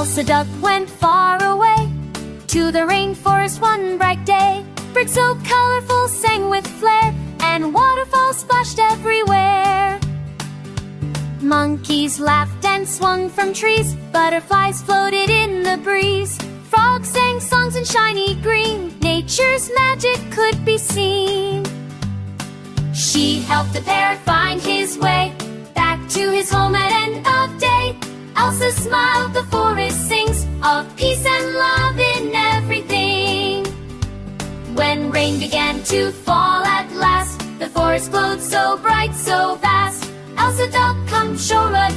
Elsa Duck went far away to the rainforest one bright day. Birds so colorful sang with flair, and waterfalls splashed everywhere. Monkeys laughed and swung from trees, butterflies floated in the breeze. Frogs sang songs in shiny green, nature's magic could be seen. She helped a parrot find his way back to his home at end of day. Elsa smiled, the forest sings of peace and love in everything. When rain began to fall at last, the forest glowed so bright, so vast. Elsa Duck, come shore at